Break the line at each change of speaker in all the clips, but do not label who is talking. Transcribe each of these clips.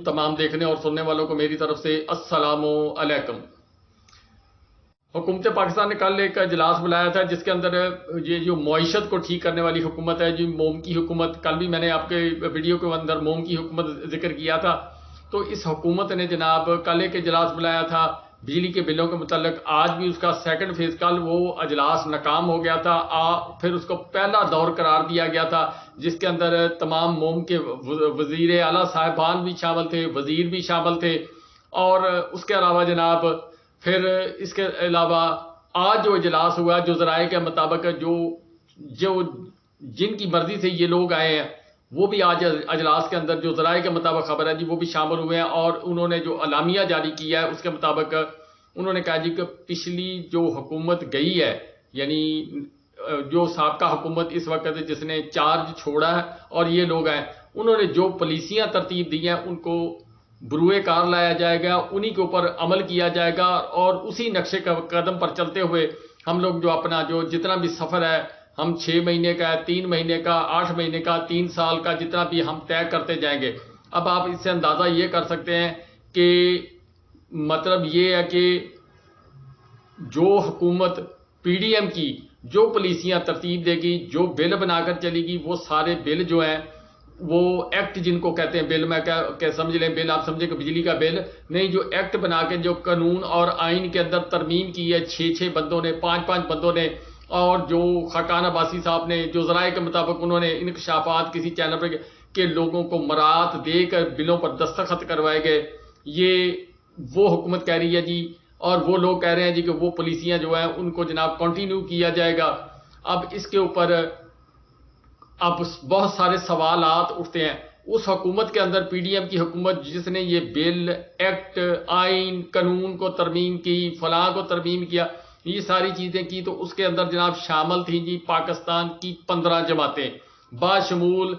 تمام دیکھنے اور سننے والوں کو میری طرف سے السلام علیکم۔ حکومت پاکستان نے کل ایک اجلاس بلایا تھا جس کے اندر یہ جو معیشت کو ٹھیک کرنے والی حکومت ہے جی، موم کی حکومت، کل بھی میں نے آپ کے ویڈیو کے اندر موم کی حکومت ذکر کیا تھا۔ تو اس حکومت نے جناب کل ایک اجلاس بلایا تھا بجلی کے بلوں کے متعلق، آج بھی اس کا سیکنڈ فیز، کل وہ اجلاس ناکام ہو گیا تھا، پھر اس کو پہلا دور قرار دیا گیا تھا جس کے اندر تمام موم کے وزیر اعلیٰ صاحبان بھی شامل تھے، وزیر بھی شامل تھے، اور اس کے علاوہ جناب پھر اس کے علاوہ آج جو اجلاس ہوا جو ذرائع کے مطابق جو جن کی مرضی سے یہ لوگ آئے ہیں وہ بھی آج اجلاس کے اندر جو ذرائع کے مطابق خبر ہے جی وہ بھی شامل ہوئے ہیں، اور انہوں نے جو اعلامیہ جاری کیا ہے اس کے مطابق انہوں نے کہا جی کہ پچھلی جو حکومت گئی ہے، یعنی جو سابقہ حکومت اس وقت جس نے چارج چھوڑا ہے اور یہ لوگ ہیں، انہوں نے جو پالیسیاں ترتیب دی ہیں ان کو بروئے کار لایا جائے گا، انہی کے اوپر عمل کیا جائے گا، اور اسی نقشے قدم پر چلتے ہوئے ہم لوگ جو اپنا جو جتنا بھی سفر ہے، ہم 6 مہینے کا ہے، 3 مہینے کا، 8 مہینے کا، 3 سال کا، جتنا بھی ہم طے کرتے جائیں گے۔ اب آپ اس سے اندازہ یہ کر سکتے ہیں کہ مطلب یہ ہے کہ جو حکومت پی ڈی ایم کی جو پالیسیاں ترتیب دے گی، جو بل بنا کر چلے گی، وہ سارے بل جو ہیں وہ ایکٹ جن کو کہتے ہیں، بل میں کیا سمجھ لیں، بل آپ سمجھیں کہ بجلی کا بل نہیں، جو ایکٹ بنا کے جو قانون اور آئین کے اندر ترمیم کی ہے 6 بندوں نے، 5 بندوں نے، اور جو خاقان عباسی صاحب نے جو ذرائع کے مطابق انہوں نے انکشافات کسی چینل پر کے لوگوں کو مراعات دے کر بلوں پر دستخط کروائے گئے، یہ وہ حکومت کہہ رہی ہے جی، اور وہ لوگ کہہ رہے ہیں جی کہ وہ پالیسیاں جو ہیں ان کو جناب کنٹینیو کیا جائے گا۔ اب اس کے اوپر اب بہت سارے سوالات اٹھتے ہیں۔ اس حکومت کے اندر پی ڈی ایم کی حکومت جس نے یہ بل، ایکٹ، آئین، قانون کو ترمیم کی، فلاں کو ترمیم کیا، یہ ساری چیزیں کی، تو اس کے اندر جناب شامل تھیں جی پاکستان کی 15 جماعتیں، باشمول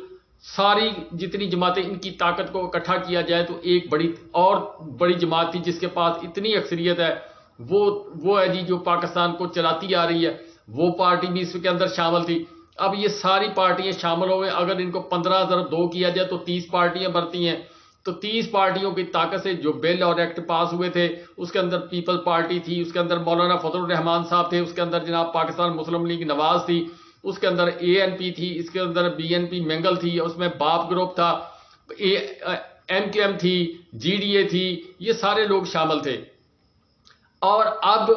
ساری جتنی جماعتیں، ان کی طاقت کو اکٹھا کیا جائے تو ایک بڑی جماعت تھی جس کے پاس اتنی اکثریت ہے، وہ ہے جی جو پاکستان کو چلاتی آ رہی ہے، وہ پارٹی بھی اس کے اندر شامل تھی۔ اب یہ ساری پارٹیاں شامل ہوئے، اگر ان کو 15 ضرب 2 کیا جائے تو 30 پارٹیاں بنتی ہیں، تو 30 پارٹیوں کی طاقت سے جو بل اور ایکٹ پاس ہوئے تھے، اس کے اندر پیپل پارٹی تھی، اس کے اندر مولانا فضل الرحمان صاحب تھے، اس کے اندر جناب پاکستان مسلم لیگ نواز تھی، اس کے اندر اے این پی تھی، اس کے اندر بی این پی مینگل تھی، اس میں باپ گروپ تھا، ایم کیو ایم تھی، جی ڈی اے تھی، یہ سارے لوگ شامل تھے۔ اور اب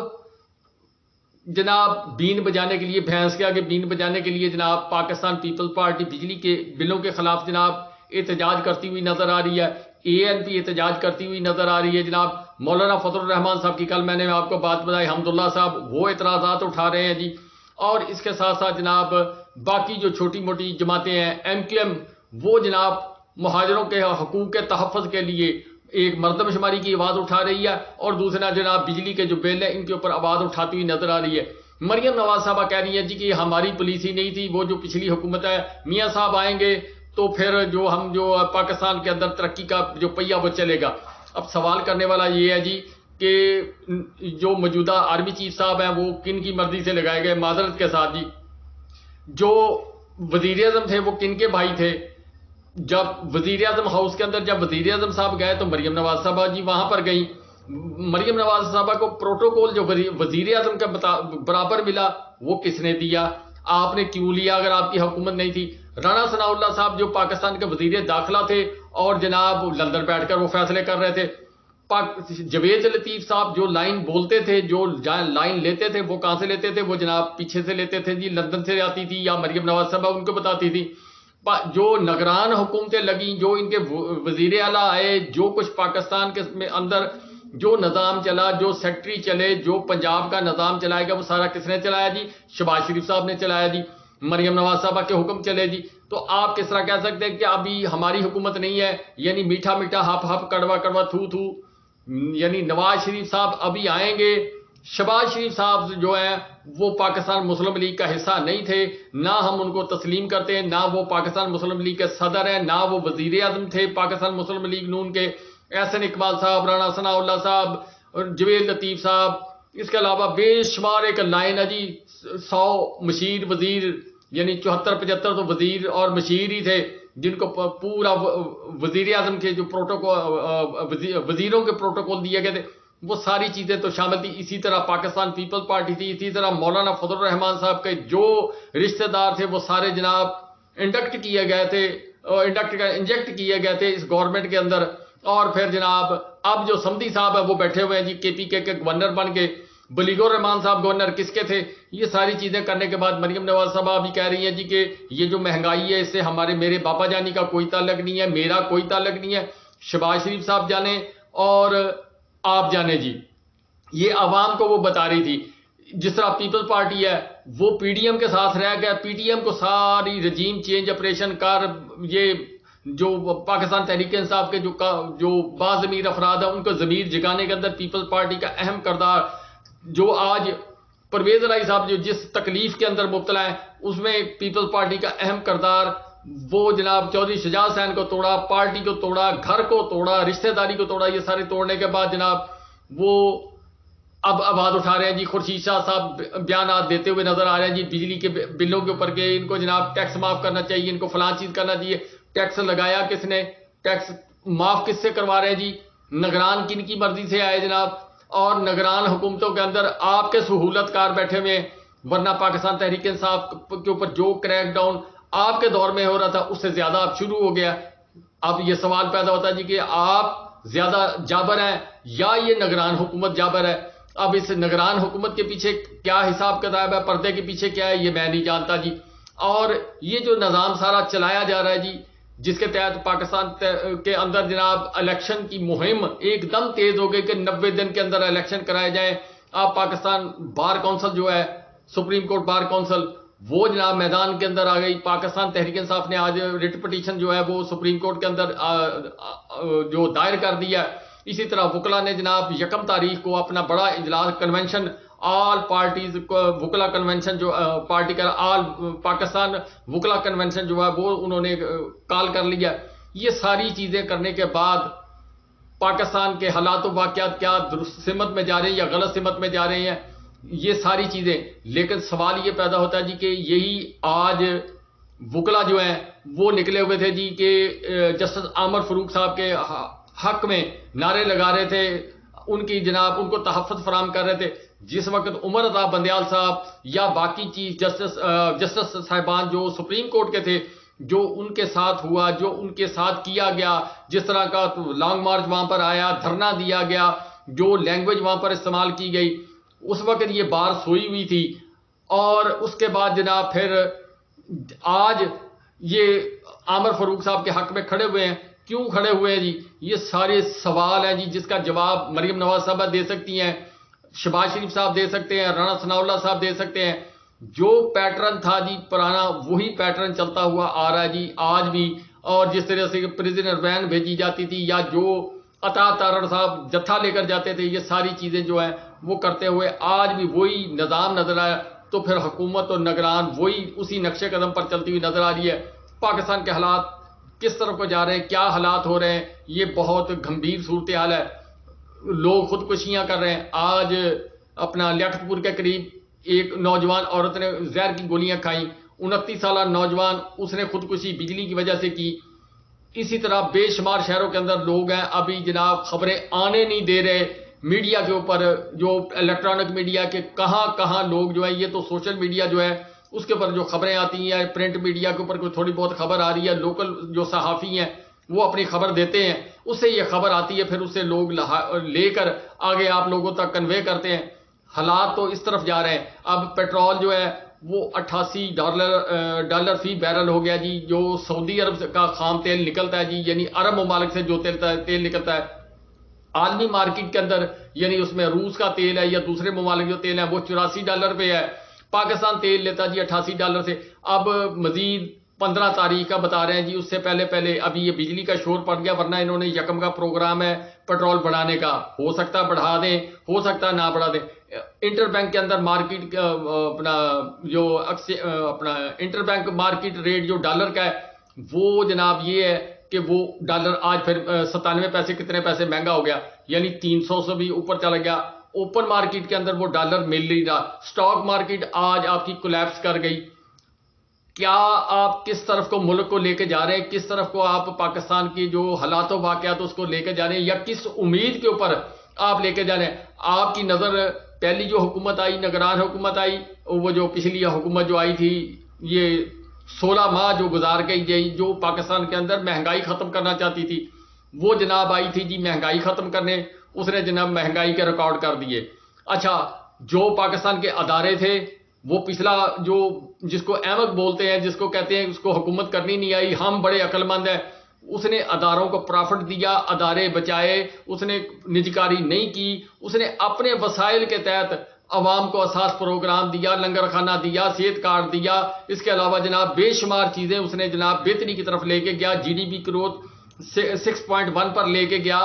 جناب بین بجانے کے لیے، بھینس کے آگے بین بجانے کے لیے جناب پاکستان پیپل پارٹی بجلی کے بلوں کے خلاف جناب احتجاج کرتی ہوئی نظر آ رہی ہے، اے این پی احتجاج کرتی ہوئی نظر آ رہی ہے، جناب مولانا فضل الرحمان صاحب کی کل میں نے آپ کو بات بتائی، حمداللہ صاحب وہ اعتراضات اٹھا رہے ہیں جی، اور اس کے ساتھ ساتھ جناب باقی جو چھوٹی موٹی جماعتیں ہیں، ایم کیو ایم، وہ جناب مہاجروں کے حقوق کے تحفظ کے لیے ایک مردم شماری کی آواز اٹھا رہی ہے، اور دوسرا جناب بجلی کے جو بل ہے ان کے اوپر آواز اٹھاتی ہوئی نظر آ رہی ہے۔ مریم نواز صاحبہ کہہ رہی ہیں جی کہ ہماری پالیسی نہیں تھی، وہ جو پچھلی حکومت ہے، میاں صاحب آئیں گے تو پھر جو پاکستان کے اندر ترقی کا جو پہیہ وہ چلے گا۔ اب سوال کرنے والا یہ ہے جی کہ جو موجودہ آرمی چیف صاحب ہیں وہ کن کی مرضی سے لگائے گئے؟ معذرت کے ساتھ جی، جو وزیر اعظم تھے وہ کن کے بھائی تھے؟ جب وزیر اعظم ہاؤس کے اندر جب وزیر اعظم صاحب گئے تو مریم نواز صاحبہ جی وہاں پر گئیں، مریم نواز صاحبہ کو پروٹوکول جو وزیر اعظم کا برابر ملا وہ کس نے دیا؟ آپ نے کیوں لیا اگر آپ کی حکومت نہیں تھی؟ رانا ثناء اللہ صاحب جو پاکستان کے وزیر داخلہ تھے اور جناب لندن بیٹھ کر وہ فیصلے کر رہے تھے، جوید لطیف صاحب جو لائن بولتے تھے، جو لائن لیتے تھے، وہ کہاں سے لیتے تھے؟ وہ جناب پیچھے سے لیتے تھے جی، لندن سے آتی تھی یا مریم نواز صاحبہ ان کو بتاتی تھی۔ جو نگران حکومتیں لگیں، جو ان کے وزیر اعلیٰ آئے، جو کچھ پاکستان کے اندر جو نظام چلا، جو سیکٹری چلے، جو پنجاب کا نظام چلائے گا، وہ سارا کس نے چلایا جی؟ شہباز شریف صاحب نے چلایا جی، مریم نواز صاحبہ کے حکم چلے جی۔ تو آپ کس طرح کہہ سکتے ہیں کہ ابھی ہماری حکومت نہیں ہے، یعنی میٹھا میٹھا ہپ ہپ کڑوا کڑوا تھو تھو، یعنی نواز شریف صاحب ابھی آئیں گے۔ شہباز شریف صاحب جو ہیں وہ پاکستان مسلم لیگ کا حصہ نہیں تھے، نہ ہم ان کو تسلیم کرتے ہیں، نہ وہ پاکستان مسلم لیگ کے صدر ہیں، نہ وہ وزیر اعظم تھے پاکستان مسلم لیگ نون کے۔ احسن اقبال صاحب، رانا ثناء اللہ صاحب اور جوید لطیف صاحب، اس کے علاوہ بے شمار ایک لائن ہے جی، 100 مشیر وزیر، یعنی 74-75 تو وزیر اور مشیر ہی تھے جن کو پورا وزیر اعظم کے جو پروٹوکول وزیروں کے پروٹوکول دیے گئے تھے وہ ساری چیزیں تو شامل تھی. اسی طرح پاکستان پیپل پارٹی تھی. اسی طرح مولانا فضل الرحمان صاحب کے جو رشتہ دار تھے وہ سارے جناب انڈکٹ کیے گئے تھے, انجیکٹ کیے گئے تھے اس گورنمنٹ کے اندر. اور پھر جناب اب جو سمدھی صاحب ہے وہ بیٹھے ہوئے ہیں جی کے پی کے گورنر بن کے. بلیغ الرحمان صاحب گورنر کس کے تھے؟ یہ ساری چیزیں کرنے کے بعد مریم نواز صاحبہ بھی کہہ رہی ہیں جی کہ یہ جو مہنگائی ہے اس سے میرے بابا جانی کا کوئی تعلق نہیں ہے, میرا کوئی تعلق نہیں ہے. شہباز شریف صاحب جانے اور آپ جانے جی, یہ عوام کو وہ بتا رہی تھی. جس طرح پیپل پارٹی ہے وہ پی ڈی ایم کے ساتھ رہ گیا, پی ٹی ایم کو ساری رجیم چینج آپریشن کر, یہ جو پاکستان تحریک انصاف کے جو باضمیر افراد ہیں ان کو ضمیر جگانے کے اندر پیپل پارٹی کا اہم کردار, جو آج پرویز الہی صاحب جو جس تکلیف کے اندر مبتلا ہیں اس میں پیپل پارٹی کا اہم کردار. وہ جناب چودھری شجاع حسین کو توڑا, پارٹی کو توڑا, گھر کو توڑا, رشتہ داری کو توڑا. یہ سارے توڑنے کے بعد جناب وہ اب آواز اٹھا رہے ہیں جی. خورشید شاہ صاحب بیانات دیتے ہوئے نظر آ رہے ہیں جی بجلی کے بلوں کے اوپر کہ ان کو جناب ٹیکس معاف کرنا چاہیے, ان کو فلاں چیز کرنا چاہیے. ٹیکس لگایا کس نے, ٹیکس معاف کس سے کروا رہے ہیں جی؟ نگران کن کی مرضی سے آئے جناب, اور نگران حکومتوں کے اندر آپ کے سہولت کار بیٹھے ہوئے. ورنہ پاکستان تحریک انصاف کے اوپر جو کریک ڈاؤن آپ کے دور میں ہو رہا تھا اس سے زیادہ اب شروع ہو گیا. اب یہ سوال پیدا ہوتا ہے جی کہ آپ زیادہ جابر ہیں یا یہ نگران حکومت جابر ہے. اب اس نگران حکومت کے پیچھے کیا حساب کتاب ہے, پردے کے پیچھے کیا ہے, یہ میں نہیں جانتا جی. اور یہ جو نظام سارا چلایا جا رہا ہے جی, جس کے تحت پاکستان کے اندر جناب الیکشن کی مہم ایک دم تیز ہو گئی کہ 90 دن کے اندر الیکشن کرائے جائیں. آپ پاکستان بار کونسل جو ہے, سپریم کورٹ بار کونسل, وہ جناب میدان کے اندر آ گئی. پاکستان تحریک انصاف نے آج ریٹ پٹیشن جو ہے وہ سپریم کورٹ کے اندر جو دائر کر دیا. اسی طرح وکلا نے جناب 1 تاریخ کو اپنا بڑا اجلاس کنونشن, آل پارٹیز وکلا کنونشن جو پارٹی کا آل پاکستان وکلا کنونشن جو ہے وہ انہوں نے کال کر لیا. یہ ساری چیزیں کرنے کے بعد پاکستان کے حالات و واقعات کیا درست سمت میں جا رہے ہیں یا غلط سمت میں جا رہے ہیں, یہ ساری چیزیں. لیکن سوال یہ پیدا ہوتا ہے جی کہ یہی آج وکلا جو ہیں وہ نکلے ہوئے تھے جی کہ جسٹس عامر فاروق صاحب کے حق میں نعرے لگا رہے تھے, ان کی جناب ان کو تحفظ فراہم کر رہے تھے. جس وقت عمر عطا بندیال صاحب یا باقی چیف جسٹس صاحبان جو سپریم کورٹ کے تھے, جو ان کے ساتھ ہوا, جو ان کے ساتھ کیا گیا, جس طرح کا لانگ مارچ وہاں پر آیا, دھرنا دیا گیا, جو لینگویج وہاں پر استعمال کی گئی, اس وقت یہ بار سوئی ہوئی تھی. اور اس کے بعد جناب پھر آج یہ عامر فاروق صاحب کے حق میں کھڑے ہوئے ہیں. کیوں کھڑے ہوئے ہیں جی؟ یہ سارے سوال ہیں جی جس کا جواب مریم نواز صاحبہ دے سکتی ہیں, شہباز شریف صاحب دے سکتے ہیں, رانا ثناء اللہ صاحب دے سکتے ہیں. جو پیٹرن تھا جی پرانا وہی پیٹرن چلتا ہوا آ رہا ہے جی آج بھی. اور جس طرح سے پریزنر وین بھیجی جاتی تھی یا جو عطا تارڑ صاحب جتھا لے کر جاتے تھے, یہ ساری چیزیں جو ہیں وہ کرتے ہوئے آج بھی وہی نظام نظر آیا. تو پھر حکومت اور نگران وہی اسی نقش قدم پر چلتی ہوئی نظر آ رہی ہے. پاکستان کے حالات کس طرف کو جا رہے ہیں, کیا حالات ہو رہے ہیں, یہ بہت گمبھیر صورتحال ہے. لوگ خودکشیاں کر رہے ہیں. آج اپنا لیاقت پور کے قریب ایک نوجوان عورت نے زہر کی گولیاں کھائیں, 29 سالہ نوجوان, اس نے خودکشی بجلی کی وجہ سے کی. اسی طرح بے شمار شہروں کے اندر لوگ ہیں ابھی جناب خبریں آنے نہیں دے رہے میڈیا کے اوپر, جو الیکٹرانک میڈیا کے کہاں کہاں لوگ جو ہے, یہ تو سوشل میڈیا جو ہے اس کے اوپر جو خبریں آتی ہیں, پرنٹ میڈیا کے اوپر کوئی تھوڑی بہت خبر آ رہی ہے, لوکل جو صحافی ہیں وہ اپنی خبر دیتے ہیں, اس سے یہ خبر آتی ہے, پھر اسے لوگ لے کر آگے آپ لوگوں تک کنوے کرتے ہیں. حالات تو اس طرف جا رہے ہیں. اب پیٹرول جو ہے وہ $88 فی بیرل ہو گیا جی, جو سعودی عرب کا خام تیل نکلتا ہے جی, یعنی عرب ممالک سے جو تیل نکلتا ہے عالمی مارکیٹ کے اندر, یعنی اس میں روس کا تیل ہے یا دوسرے ممالک جو تیل ہے وہ $84 پہ ہے. پاکستان تیل لیتا جی $88 سے. اب مزید 15 تاریخ کا بتا رہے ہیں جی, اس سے پہلے ابھی یہ بجلی کا شور پڑ گیا, ورنہ انہوں نے 1 کا پروگرام ہے پیٹرول بڑھانے کا, ہو سکتا ہے بڑھا دیں, ہو سکتا ہے نہ بڑھا دیں. انٹر بینک کے اندر مارکیٹ اپنا جو اپنا انٹر بینک مارکیٹ ریٹ جو ڈالر کا ہے وہ جناب یہ ہے کہ وہ ڈالر آج پھر 97 پیسے کتنے پیسے مہنگا ہو گیا, یعنی 300 سے بھی اوپر چلا گیا. اوپن مارکیٹ کے اندر وہ ڈالر مل نہیں رہا. سٹاک مارکیٹ آج آپ کی کولیپس کر گئی. کیا آپ کس طرف کو ملک کو لے کے جا رہے ہیں, کس طرف کو آپ پاکستان کی جو حالات و واقعات اس کو لے کے جا رہے ہیں, یا کس امید کے اوپر آپ لے کے جا رہے ہیں؟ آپ کی نظر پہلی جو حکومت آئی, نگران حکومت آئی, وہ جو پچھلی حکومت جو آئی تھی, یہ 16 ماہ جو گزار گئی, جو پاکستان کے اندر مہنگائی ختم کرنا چاہتی تھی, وہ جناب آئی تھی جی مہنگائی ختم کرنے, اس نے جناب مہنگائی کے ریکارڈ کر دیے. اچھا, جو پاکستان کے ادارے تھے, وہ پچھلا جو جس کو احمق بولتے ہیں, جس کو کہتے ہیں اس کو حکومت کرنی نہیں آئی, ہم بڑے عقل مند ہیں, اس نے اداروں کو پرافٹ دیا, ادارے بچائے, اس نے نجکاری نہیں کی, اس نے اپنے وسائل کے تحت عوام کو اساس پروگرام دیا, لنگر خانہ دیا, صحت کارڈ دیا, اس کے علاوہ جناب بے شمار چیزیں اس نے جناب بہتری کی طرف لے کے گیا, جی ڈی پی گروتھ 6.1 پر لے کے گیا,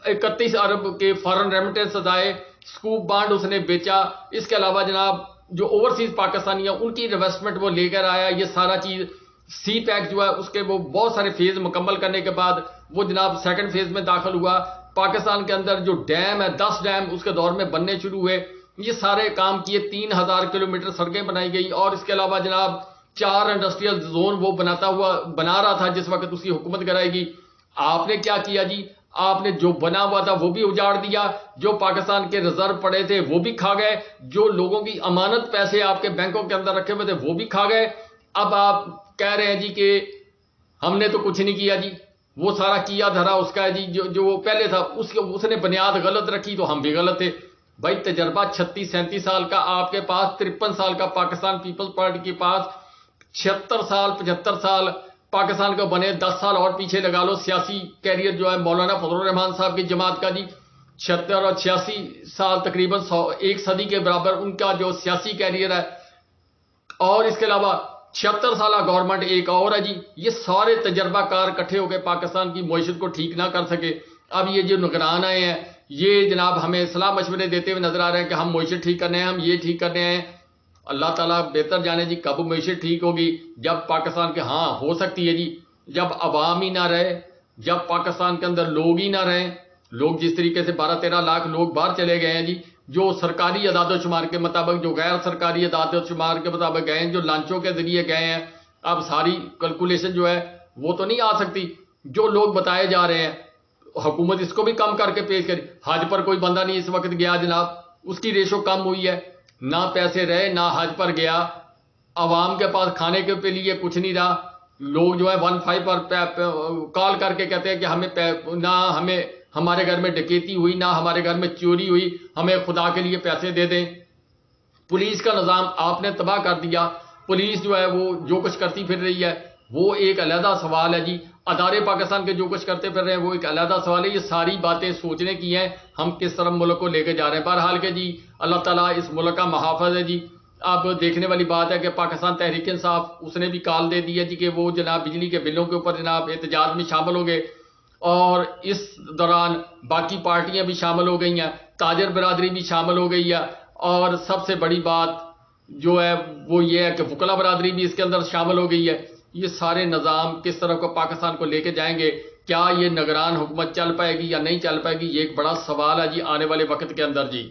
31 ارب کے فارن ریمیٹنس آئے, سکوپ بانڈ اس نے بیچا, اس کے علاوہ جناب جو اوورسیز پاکستانی ہیں ان کی انویسٹمنٹ وہ لے کر آیا. یہ سارا چیز سی پیک جو ہے اس کے وہ بہت سارے فیز مکمل کرنے کے بعد وہ جناب سیکنڈ فیز میں داخل ہوا. پاکستان کے اندر جو ڈیم ہے 10 ڈیم اس کے دور میں بننے شروع ہوئے, یہ سارے کام کیے, 3000 کلومیٹر سڑکیں بنائی گئی, اور اس کے علاوہ جناب 4 انڈسٹریل زون وہ بنا رہا تھا جس وقت اس کی حکومت کرائے گی. آپ نے کیا کیا جی, آپ نے جو بنا ہوا تھا وہ بھی اجاڑ دیا, جو پاکستان کے ریزرو پڑے تھے وہ بھی کھا گئے, جو لوگوں کی امانت پیسے آپ کے بینکوں کے اندر رکھے ہوئے تھے وہ بھی کھا گئے. اب آپ کہہ رہے ہیں جی کہ ہم نے تو کچھ نہیں کیا جی, وہ سارا کیا دھرا اس کا ہے جی, جو وہ پہلے تھا اس نے بنیاد غلط رکھی تو ہم بھی غلط تھے. بھائی تجربہ 36-37 سال کا آپ کے پاس, 53 سال کا پاکستان پیپلز پارٹی کے پاس, 76 سال 75 سال پاکستان کو بنے, 10 سال اور پیچھے لگا لو سیاسی کیریئر جو ہے مولانا فضل الرحمان صاحب کی جماعت کا جی, 76 اور 86 سال تقریباً 1 صدی کے برابر ان کا جو سیاسی کیریئر ہے, اور اس کے علاوہ 76 سالہ گورنمنٹ ایک اور ہے جی. یہ سارے تجربہ کار اکٹھے ہو کے پاکستان کی معیشت کو ٹھیک نہ کر سکے. اب یہ جو نگران آئے ہیں یہ جناب ہمیں صلاح مشورے دیتے ہوئے نظر آ رہے ہیں کہ ہم معیشت ٹھیک کرنے ہیں, ہم یہ ٹھیک کرنے ہیں. اللہ تعالیٰ بہتر جانے جی کب معیشت ٹھیک ہوگی, جب پاکستان کے ہاں ہو سکتی ہے جی جب عوام ہی نہ رہے, جب پاکستان کے اندر لوگ ہی نہ رہیں. لوگ جس طریقے سے 12-13 لاکھ لوگ باہر چلے گئے ہیں جی, جو سرکاری اعداد و شمار کے مطابق, جو غیر سرکاری اعداد و شمار کے مطابق گئے ہیں, جو لانچوں کے ذریعے گئے ہیں. اب ساری کیلکولیشن جو ہے وہ تو نہیں آ سکتی, جو لوگ بتائے جا رہے ہیں حکومت اس کو بھی کم کر کے پیش کری. حج پر کوئی بندہ نہیں اس وقت گیا جناب, اس کی ریشو کم ہوئی ہے, نہ پیسے رہے نہ حج پر گیا, عوام کے پاس کھانے کے لیے کچھ نہیں رہا. لوگ جو ہے 15 پر کال کر کے کہتے ہیں کہ ہمیں ہمارے گھر میں ڈکیتی ہوئی, نہ ہمارے گھر میں چوری ہوئی, ہمیں خدا کے لیے پیسے دے دیں. پولیس کا نظام آپ نے تباہ کر دیا. پولیس جو ہے وہ جو کچھ کرتی پھر رہی ہے وہ ایک علیحدہ سوال ہے جی. ادارے پاکستان کے جو کچھ کرتے پھر رہے ہیں وہ ایک علیحدہ سوال ہے. یہ ساری باتیں سوچنے کی ہیں ہم کس طرح ملک کو لے کے جا رہے ہیں. بہرحال کہ جی اللہ تعالیٰ اس ملک کا محافظ ہے جی. اب دیکھنے والی بات ہے کہ پاکستان تحریک انصاف اس نے بھی کال دے دی ہے جی کہ وہ جناب بجلی کے بلوں کے اوپر جناب احتجاج میں شامل ہو گئے, اور اس دوران باقی پارٹیاں بھی شامل ہو گئی ہیں, تاجر برادری بھی شامل ہو گئی ہے, اور سب سے بڑی بات جو ہے وہ یہ ہے کہ وکلا برادری بھی اس کے اندر شامل ہو گئی ہے. یہ سارے نظام کس طرح کو پاکستان کو لے کے جائیں گے, کیا یہ نگران حکومت چل پائے گی یا نہیں چل پائے گی, یہ ایک بڑا سوال ہے جی آنے والے وقت کے اندر جی.